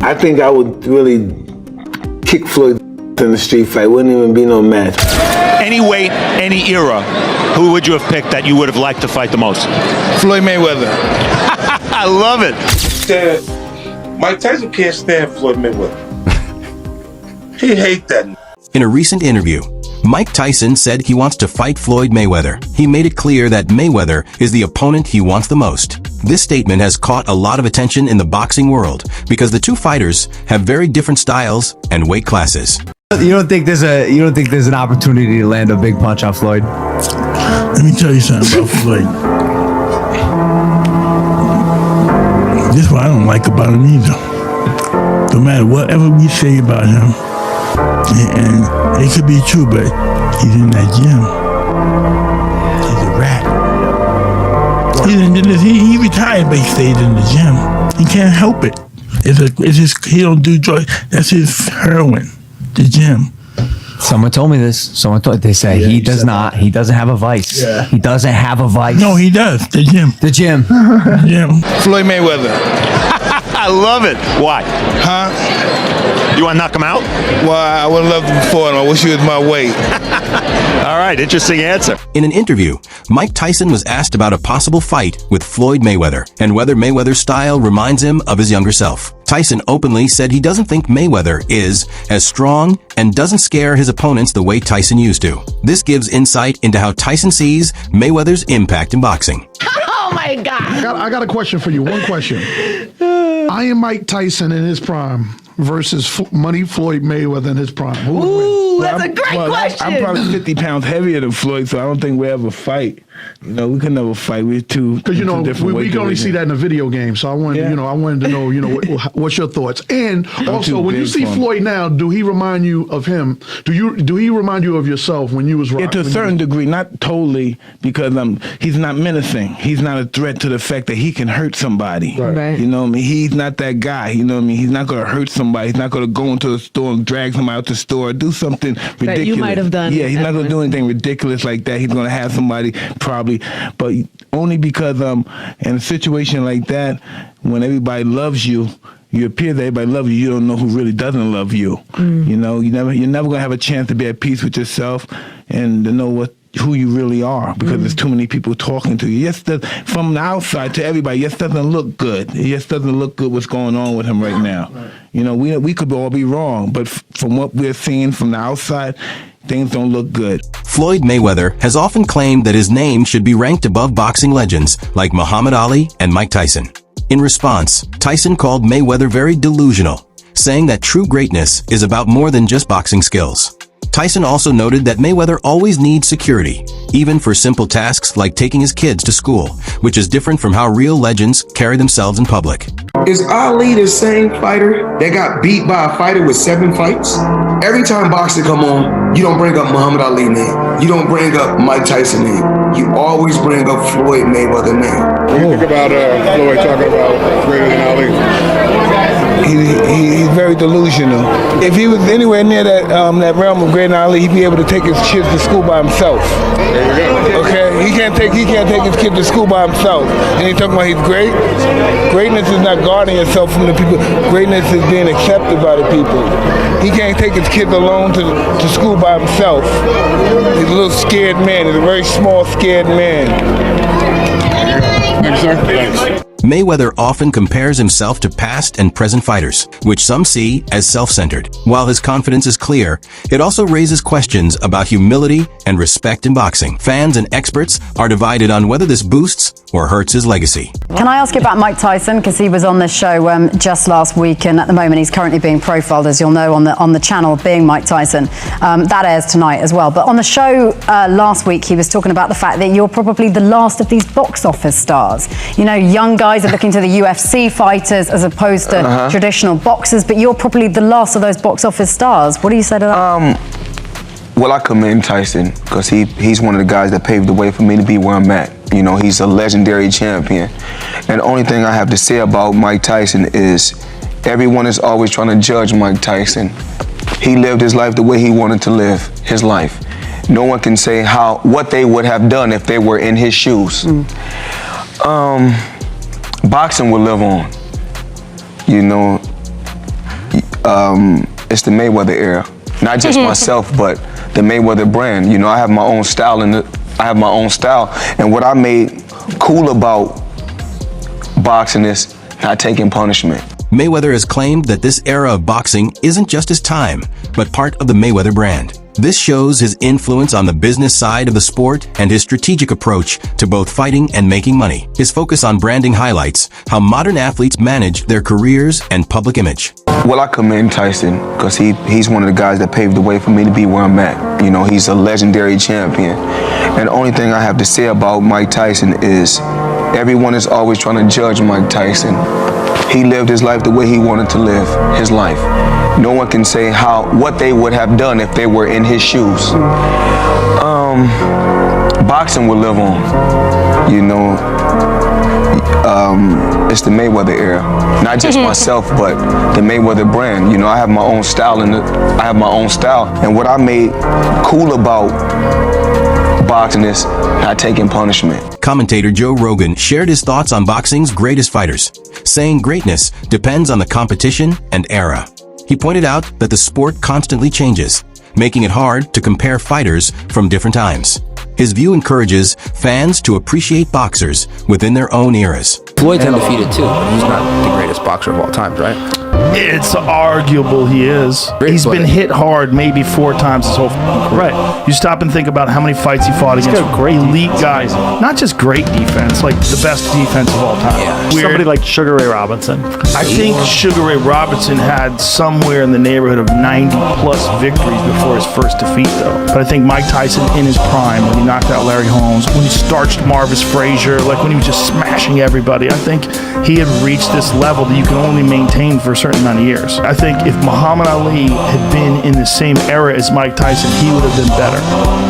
I think I would really kick Floyd in the street fight. Wouldn't even be no match. Any weight, any era, who would you have picked that you would have liked to fight the most? Floyd Mayweather. I love it. Mike Tyson can't stand Floyd Mayweather. He hates that. In a recent interview, Mike Tyson said he wants to fight Floyd Mayweather. He made it clear that Mayweather is the opponent he wants the most. This statement has caught a lot of attention in the boxing world because the two fighters have very different styles and weight classes. You don't think there's an opportunity to land a big punch on Floyd? Let me tell you something about Floyd. This is what I don't like about him either. No matter whatever we say about him, and it could be true, but he's in that gym. He's a rat. He retired, but he stayed in the gym. He can't help it. It's just he don't do drugs. That's his heroin. The gym. Someone told me this. They say he does not. He doesn't have a vice. Yeah. He doesn't have a vice. No, he does. The gym. The gym. The gym. Floyd Mayweather. I love it. Why? Huh? You want to knock him out? Well, I would love him before, and I wish he was my weight. All right, interesting answer. In an interview, Mike Tyson was asked about a possible fight with Floyd Mayweather and whether Mayweather's style reminds him of his younger self. Tyson openly said he doesn't think Mayweather is as strong and doesn't scare his opponents the way Tyson used to. This gives insight into how Tyson sees Mayweather's impact in boxing. Oh my God. I got a question for you. One question. I am Mike Tyson in his prime versus Money Floyd Mayweather in his prime. Ooh, that's a great question. I'm probably 50 pounds heavier than Floyd, so I don't think we'll ever fight. You know, we can never fight. We're two. Because we can only see that in the video game. So I wanted, I wanted to know, what's your thoughts? And also, when you see Floyd now, do he remind you of him? Do he remind you of yourself when you was rocking? Yeah, to a certain degree, not totally, because he's not menacing. He's not a threat to the fact that he can hurt somebody. Right. You know what I mean? He's not that guy. You know what I mean? He's not going to hurt somebody. He's not going to go into the store and drag somebody out the store or do something ridiculous. That you might have done. Yeah, he's not going to do anything ridiculous like that. He's going to have somebody probably, but only because in a situation like that, when everybody loves you, you appear that everybody loves you. You don't know who really doesn't love you. You know, you're never going to have a chance to be at peace with yourself and to know who you really are, because there's too many people talking to you. Yes, from the outside to everybody, yes, doesn't look good. It just doesn't look good what's going on with him right now. You know, we could all be wrong, but from what we're seeing from the outside, things don't look good. Floyd Mayweather has often claimed that his name should be ranked above boxing legends like Muhammad Ali and Mike Tyson. In response, Tyson called Mayweather very delusional, saying that true greatness is about more than just boxing skills. Tyson also noted that Mayweather always needs security, even for simple tasks like taking his kids to school, which is different from how real legends carry themselves in public. Is Ali the same fighter that got beat by a fighter with 7 fights? Every time boxing come on, you don't bring up Muhammad Ali name. You don't bring up Mike Tyson name. You always bring up Floyd Mayweather name. What do you think about Floyd talking about greater than Ali? He's very delusional. If he was anywhere near that realm of greater than Ali, he'd be able to take his kids to school by himself. There you go. Okay, he can't take his kid to school by himself. And he's talking about he's great. Greatness is not guarding yourself from the people. Greatness is being accepted by the people. He can't take his kids alone to school by himself. He's a little scared man. He's a very small, scared man. Thanks, sir. Thanks. Mayweather often compares himself to past and present fighters, which some see as self-centered. While his confidence is clear, it also raises questions about humility and respect in boxing. Fans and experts are divided on whether this boosts or hurts his legacy. Can I ask you about Mike Tyson? Because he was on this show just last week, and at the moment he's currently being profiled, as you'll know, on the channel Being Mike Tyson. That airs tonight as well. But on the show last week, he was talking about the fact that you're probably the last of these box office stars. You know, young guys are looking to the UFC fighters as opposed to traditional boxers, but you're probably the last of those box office stars. What do you say to that? Well, I commend Tyson because he's one of the guys that paved the way for me to be where I'm at. You know, he's a legendary champion. And the only thing I have to say about Mike Tyson is everyone is always trying to judge Mike Tyson. He lived his life the way he wanted to live his life. No one can say what they would have done if they were in his shoes. Boxing will live on. You know, it's the Mayweather era. Not just myself, but the Mayweather brand. You know, I have my own style, and And what I made cool about boxing is not taking punishment. Mayweather has claimed that this era of boxing isn't just his time, but part of the Mayweather brand. This shows his influence on the business side of the sport and his strategic approach to both fighting and making money. His focus on branding highlights how modern athletes manage their careers and public image. Well, I commend Tyson because he's one of the guys that paved the way for me to be where I'm at. You know, he's a legendary champion. And the only thing I have to say about Mike Tyson is everyone is always trying to judge Mike Tyson. He lived his life the way he wanted to live his life. No one can say what they would have done if they were in his shoes. Boxing will live on, you know. It's the Mayweather era. Not just myself, but the Mayweather brand. You know, I have my own style, And what I made cool about boxing is not taking punishment. Commentator Joe Rogan shared his thoughts on boxing's greatest fighters, saying greatness depends on the competition and era. He pointed out that the sport constantly changes, making it hard to compare fighters from different times. His view encourages fans to appreciate boxers within their own eras. Floyd's undefeated too, but he's not the greatest boxer of all time, right? It's arguable he is. He's been hit hard maybe 4 times his whole career. Right. You stop and think about how many fights he fought against great elite guys. Not just great defense, like the best defense of all time. Yeah. Somebody like Sugar Ray Robinson. I think Sugar Ray Robinson had somewhere in the neighborhood of 90+ victories before his first defeat, though. But I think Mike Tyson in his prime, when he knocked out Larry Holmes, when he starched Marvis Frazier, like when he was just smashing everybody, I think he had reached this level that you can only maintain for a certain amount of years. I think if Muhammad Ali had been in the same era as Mike Tyson, he would have been better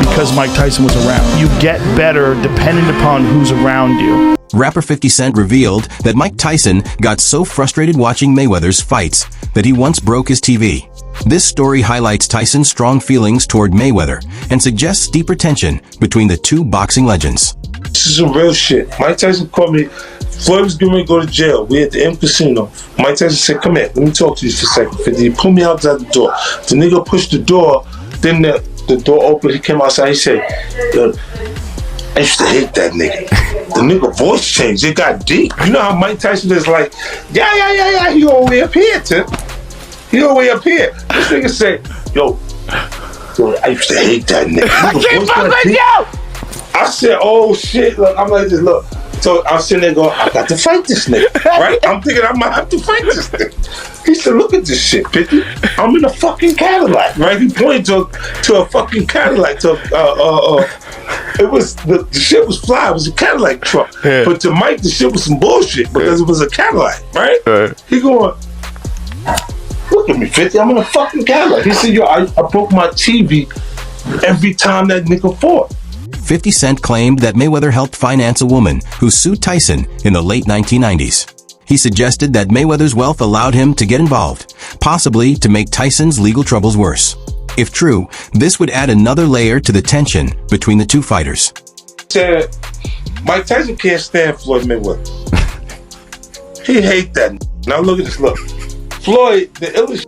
because Mike Tyson was around. You get better depending upon who's around you. Rapper 50 Cent revealed that Mike Tyson got so frustrated watching Mayweather's fights that he once broke his TV. This story highlights Tyson's strong feelings toward Mayweather and suggests deeper tension between the two boxing legends. This is some real shit. Mike Tyson called me. Floyd was getting ready to go to jail. We at the M Casino. Mike Tyson said, "Come here, let me talk to you for a second." 50. He pulled me outside the door. The nigga pushed the door. Then the door opened. He came outside. He said, "Yo, I used to hate that nigga." The nigga voice changed. It got deep. You know how Mike Tyson is like, yeah. He all the way up here, Tim. He all the way up here. This nigga said, yo, I used to hate that nigga. I can't fuck with you! I said, oh shit. Look, I'm like this, look. So I'm sitting there going, I got to fight this nigga, right? I'm thinking I might have to fight this nigga. He said, look at this shit, 50. I'm in a fucking Cadillac, right? He pointed to a fucking Cadillac. It was, the shit was fly. It was a Cadillac truck. Yeah. But to Mike, the shit was some bullshit because it was a Cadillac, right? He going, look at me, 50. I'm in a fucking Cadillac. He said, yo, I broke my TV every time that nigga fought. 50 Cent claimed that Mayweather helped finance a woman who sued Tyson in the late 1990s. He suggested that Mayweather's wealth allowed him to get involved, possibly to make Tyson's legal troubles worse. If true, this would add another layer to the tension between the two fighters. Said, Mike Tyson can't stand Floyd Mayweather. He hate that. Now look at this, look. Floyd, the illest.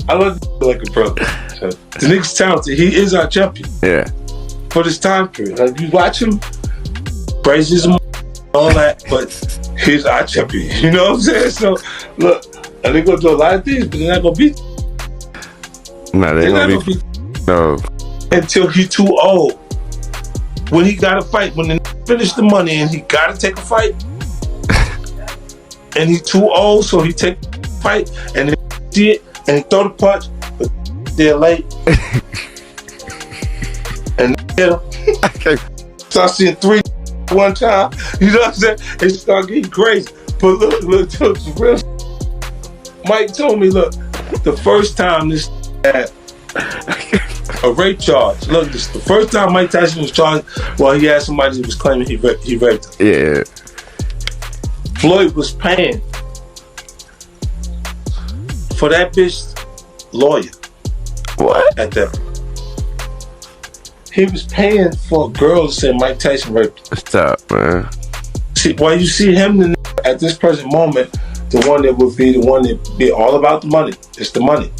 I love like a brother. So, the nigga's talented. He is our champion. Yeah. For this time period. Like, you watch him, praises him, all that, but he's our champion. You know what I'm saying? So, look, and they're going to do a lot of things, but they're not going to beat. No, they're not going to beat. No. Until he's too old. When he got to fight, when they finish the money and he got to take a fight, and he's too old, so he take a fight, and then see it, and he throw the punch, but they're late. And so I seen 3 one time, you know what I'm saying? It start getting crazy. But look, real. Mike told me, look, the first time this had a rape charge. Look, this the first time Mike Tyson was charged. Well, he had somebody that was claiming he raped him. Yeah. Floyd was paying for that bitch's lawyer. What? At that. He was paying for a girl to say Mike Tyson raped him. Stop, man. See, while you see him at this present moment the one that would be the one that be all about the money. It's the money.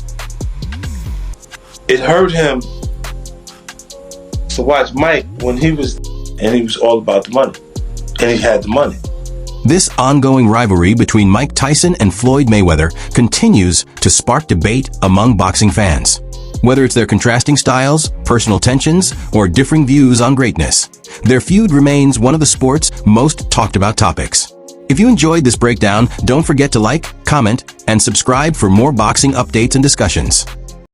It hurt him to watch Mike when he was all about the money, and he had the money. This ongoing rivalry between Mike Tyson and Floyd Mayweather continues to spark debate among boxing fans. Whether it's their contrasting styles, personal tensions, or differing views on greatness, their feud remains one of the sport's most talked about topics. If you enjoyed this breakdown, don't forget to like, comment, and subscribe for more boxing updates and discussions.